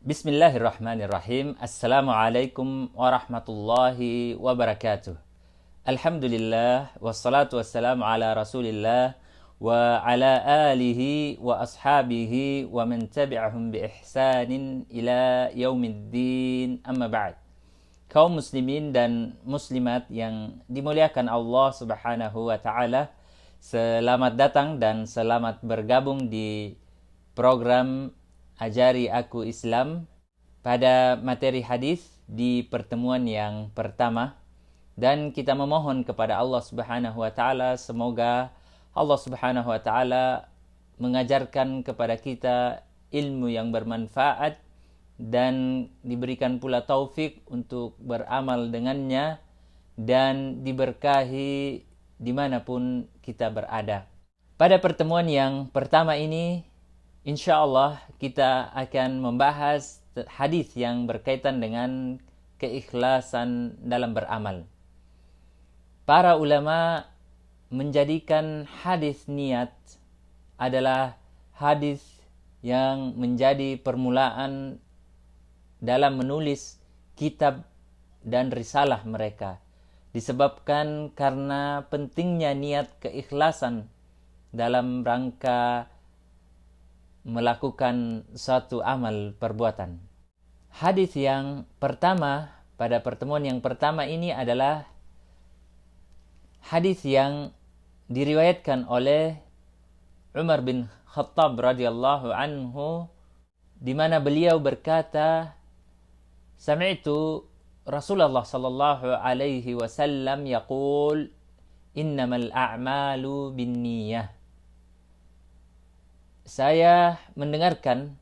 Bismillahirrahmanirrahim. Assalamualaikum warahmatullahi wabarakatuh. Alhamdulillah wassalatu wassalamu ala Rasulillah wa ala alihi wa ashabihi wa man tabi'ahum bi ihsanin ila yaumiddin. Amma ba'd. Kaum muslimin dan muslimat yang dimuliakan Allah Subhanahu wa taala, selamat datang dan selamat bergabung di program Ajari Aku Islam pada materi hadis di pertemuan yang pertama, dan kita memohon kepada Allah Subhanahu wa taala semoga Allah Subhanahu wa taala mengajarkan kepada kita ilmu yang bermanfaat dan diberikan pula taufik untuk beramal dengannya dan diberkahi dimanapun kita berada. Pada pertemuan yang pertama ini, insya Allah kita akan membahas hadis yang berkaitan dengan keikhlasan dalam beramal. Para ulama menjadikan hadis niat adalah hadis yang menjadi permulaan dalam menulis kitab dan risalah mereka, disebabkan karena pentingnya niat keikhlasan dalam rangka melakukan suatu amal perbuatan. Hadis yang pertama pada pertemuan yang pertama ini adalah hadis yang diriwayatkan oleh Umar bin Khattab radhiyallahu anhu, di mana beliau berkata, "Sami'tu Rasulullah sallallahu alaihi wasallam yaqul, innamal a'malu binniyah." Saya mendengarkan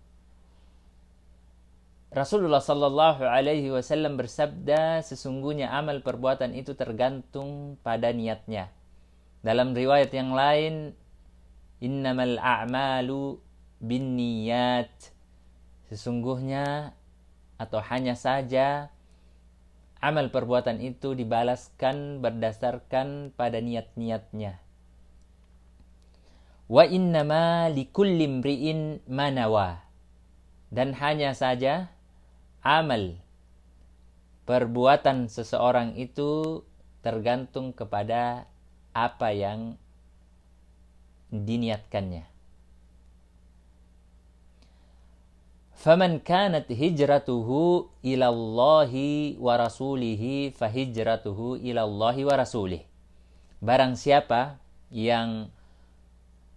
Rasulullah sallallahu alaihi wasallam bersabda, sesungguhnya amal perbuatan itu tergantung pada niatnya. Dalam riwayat yang lain, innamal a'malu binniyat. Sesungguhnya atau hanya saja amal perbuatan itu dibalaskan berdasarkan pada niat-niatnya. Wa innama likulli imri'in ma nawa. Dan hanya saja amal perbuatan seseorang itu tergantung kepada apa yang diniatkannya. Faman kanat hijratuhu ila Allahi wa rasulihi fahijratuhu ila Allahi wa rasulih. Barang siapa yang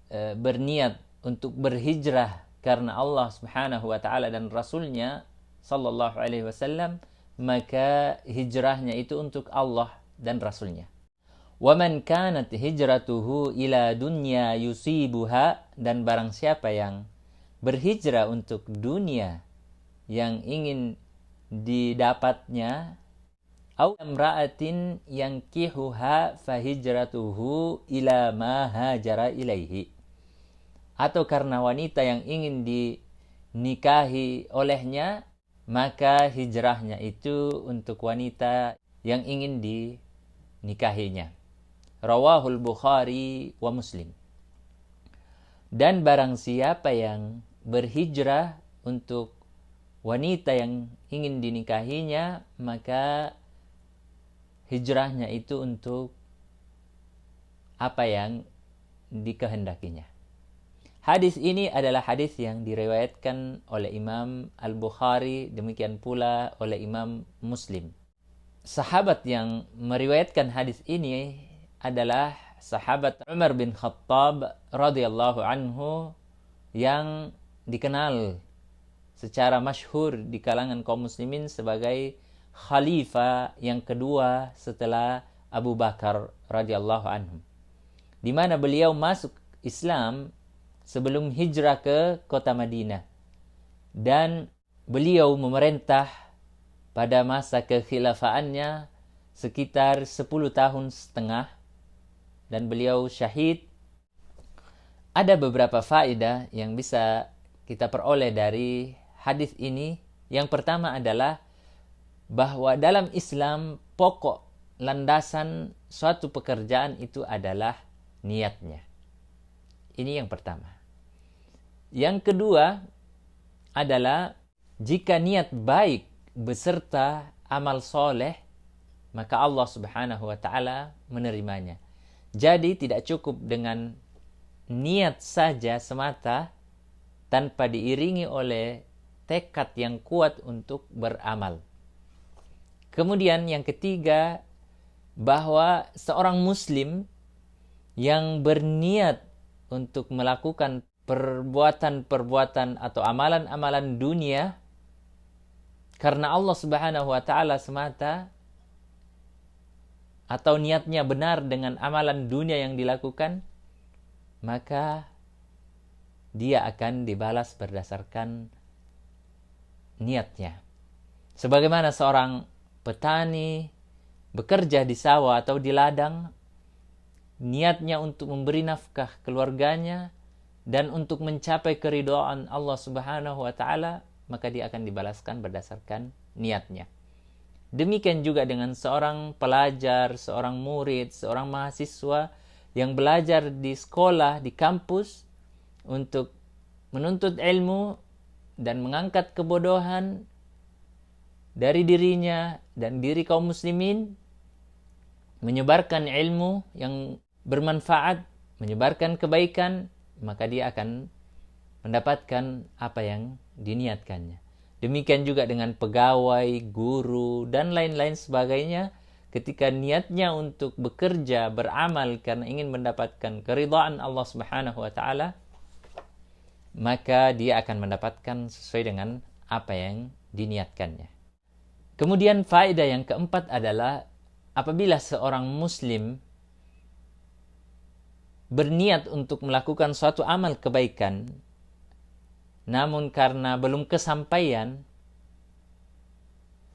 berniat untuk berhijrah karena Allah Subhanahu wa taala dan Rasulnya sallallahu alaihi wasallam, maka hijrahnya itu untuk Allah dan Rasulnya. Wa man kanat hijratuhu ila dunya yusibuha, dan barang siapa yang berhijrah untuk dunia yang ingin didapatnya, au imra'atin yankihuha fahijratuhu ila ma hajara ilaihi, atau karena wanita yang ingin dinikahi olehnya, maka hijrahnya itu untuk wanita yang ingin dinikahinya. Rawahul Bukhari wa Muslim. Dan barang siapa yang berhijrah untuk wanita yang ingin dinikahinya, maka hijrahnya itu untuk apa yang dikehendakinya. Hadis ini adalah hadis yang diriwayatkan oleh Imam Al-Bukhari, demikian pula oleh Imam Muslim. Sahabat yang meriwayatkan hadis ini adalah sahabat Umar bin Khattab radhiyallahu anhu, yang dikenal secara masyhur di kalangan kaum muslimin sebagai khalifah yang kedua setelah Abu Bakar radhiyallahu anhu, di mana beliau masuk Islam sebelum hijrah ke kota Madinah, dan beliau memerintah pada masa kekhilafaannya sekitar 10 tahun setengah, dan beliau syahid. Ada beberapa faedah yang bisa kita peroleh dari hadis ini. Yang pertama adalah bahwa dalam Islam pokok landasan suatu pekerjaan itu adalah niatnya. Ini yang pertama. Yang kedua adalah Jika niat baik beserta amal soleh, maka Allah Subhanahu wa Ta'ala menerimanya. Jadi tidak cukup dengan niat saja semata tanpa diiringi oleh tekad yang kuat untuk beramal. Kemudian yang ketiga, bahwa seorang muslim yang berniat untuk melakukan perbuatan-perbuatan atau amalan-amalan dunia karena Allah Subhanahu wa Ta'ala semata, atau niatnya benar dengan amalan dunia yang dilakukan, maka dia akan dibalas berdasarkan niatnya. Sebagaimana seorang petani bekerja di sawah atau di ladang, niatnya untuk memberi nafkah keluarganya dan untuk mencapai keridhaan Allah Subhanahu wa Ta'ala, maka dia akan dibalaskan berdasarkan niatnya. Demikian juga dengan seorang pelajar, seorang murid, seorang mahasiswa yang belajar di sekolah, di kampus untuk menuntut ilmu dan mengangkat kebodohan dari dirinya dan diri kaum muslimin, menyebarkan ilmu yang bermanfaat, menyebarkan kebaikan, maka dia akan mendapatkan apa yang diniatkannya. Demikian juga dengan pegawai, guru, dan lain-lain sebagainya. Ketika niatnya untuk bekerja, beramal karena ingin mendapatkan keridhaan Allah Subhanahu wa Ta'ala, maka dia akan mendapatkan sesuai dengan apa yang diniatkannya. Kemudian faedah yang keempat adalah apabila seorang muslim berniat untuk melakukan suatu amal kebaikan, namun karena belum kesampaian,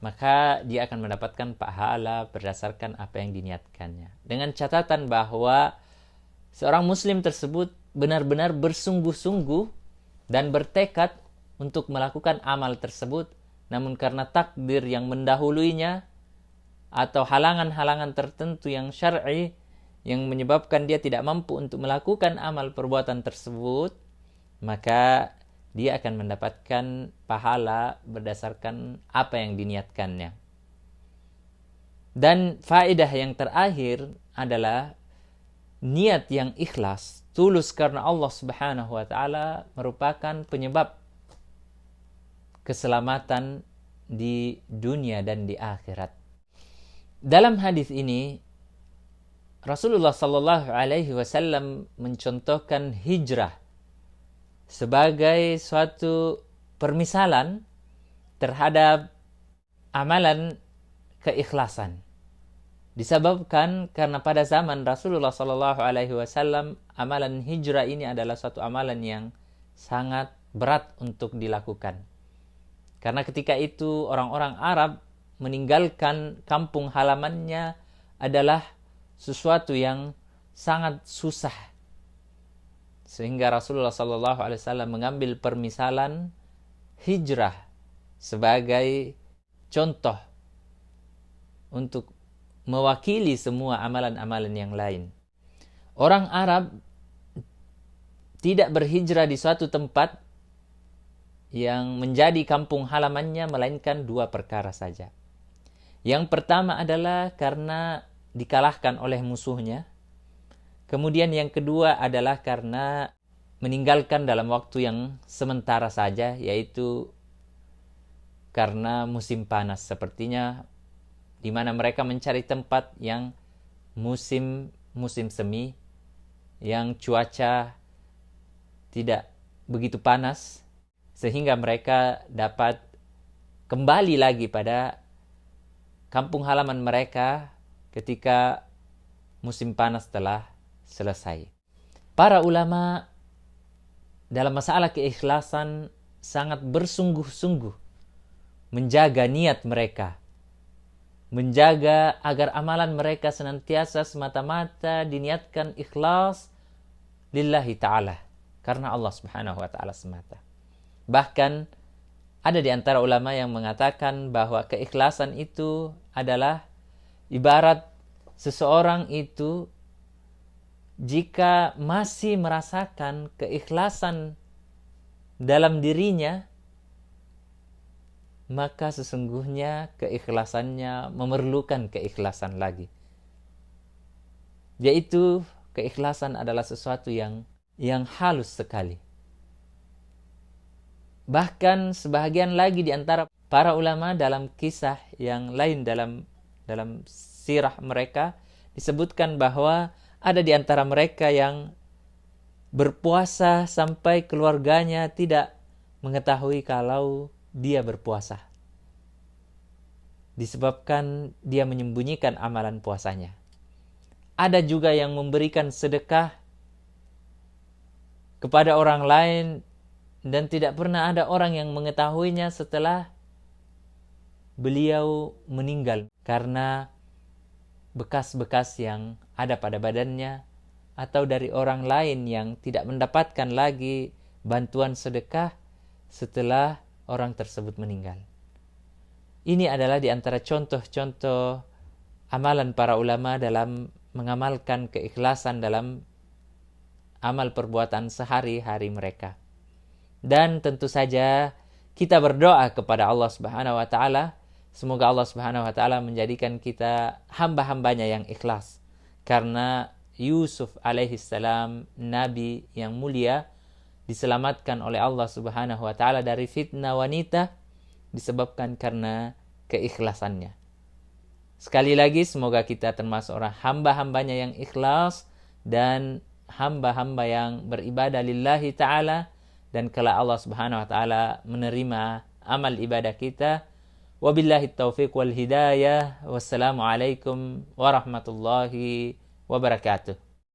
maka dia akan mendapatkan pahala berdasarkan apa yang diniatkannya. Dengan catatan bahwa seorang muslim tersebut benar-benar bersungguh-sungguh dan bertekad untuk melakukan amal tersebut, namun karena takdir yang mendahuluinya atau halangan-halangan tertentu yang syar'i yang menyebabkan dia tidak mampu untuk melakukan amal perbuatan tersebut, maka dia akan mendapatkan pahala berdasarkan apa yang diniatkannya. Dan faedah yang terakhir adalah niat yang ikhlas, tulus karena Allah Subhanahu wa Ta'ala merupakan penyebab keselamatan di dunia dan di akhirat. Dalam hadis ini Rasulullah sallallahu alaihi wasallam mencontohkan hijrah sebagai suatu permisalan terhadap amalan keikhlasan. Disebabkan karena pada zaman Rasulullah sallallahu alaihi wasallam amalan hijrah ini adalah suatu amalan yang sangat berat untuk dilakukan. Karena ketika itu orang-orang Arab meninggalkan kampung halamannya adalah sesuatu yang sangat susah. Sehingga Rasulullah SAW mengambil permisalan hijrah sebagai contoh untuk mewakili semua amalan-amalan yang lain. Orang Arab tidak berhijrah di suatu tempat yang menjadi kampung halamannya melainkan dua perkara saja. Yang pertama adalah karena dikalahkan oleh musuhnya. Kemudian yang kedua adalah karena meninggalkan dalam waktu yang sementara saja, yaitu karena musim panas. Sepertinya di mana mereka mencari tempat yang musim semi, yang cuaca tidak begitu panas, sehingga mereka dapat kembali lagi pada kampung halaman mereka ketika musim panas telah selesai. Para ulama dalam masalah keikhlasan sangat bersungguh-sungguh menjaga niat mereka, menjaga agar amalan mereka senantiasa semata-mata diniatkan ikhlas lillahi ta'ala, karena Allah Subhanahu wa ta'ala semata. Bahkan ada di antara ulama yang mengatakan bahwa keikhlasan itu adalah ibarat seseorang itu jika masih merasakan keikhlasan dalam dirinya, maka sesungguhnya keikhlasannya memerlukan keikhlasan lagi. Yaitu keikhlasan adalah sesuatu yang halus sekali. Bahkan sebahagian lagi di antara para ulama dalam kisah yang lain dalam sirah mereka disebutkan bahwa ada di antara mereka yang berpuasa sampai keluarganya tidak mengetahui kalau dia berpuasa. Disebabkan dia menyembunyikan amalan puasanya. Ada juga yang memberikan sedekah kepada orang lain dan tidak pernah ada orang yang mengetahuinya setelah beliau meninggal karena bekas-bekas yang ada pada badannya atau dari orang lain yang tidak mendapatkan lagi bantuan sedekah setelah orang tersebut meninggal. Ini adalah di antara contoh-contoh amalan para ulama dalam mengamalkan keikhlasan dalam amal perbuatan sehari-hari mereka. Dan tentu saja kita berdoa kepada Allah Subhanahu wa taala, semoga Allah Subhanahu wa taala menjadikan kita hamba-hambanya yang ikhlas. Karena Yusuf alaihissalam, nabi yang mulia, diselamatkan oleh Allah Subhanahu wa taala dari fitnah wanita disebabkan karena keikhlasannya. Sekali lagi semoga kita termasuk orang hamba-hambanya yang ikhlas dan hamba-hamba yang beribadah lillahi ta'ala, dan kelak Allah Subhanahu wa taala menerima amal ibadah kita. Wabillahi taufiq wal hidayah. Wassalamualaikum warahmatullahi wabarakatuh.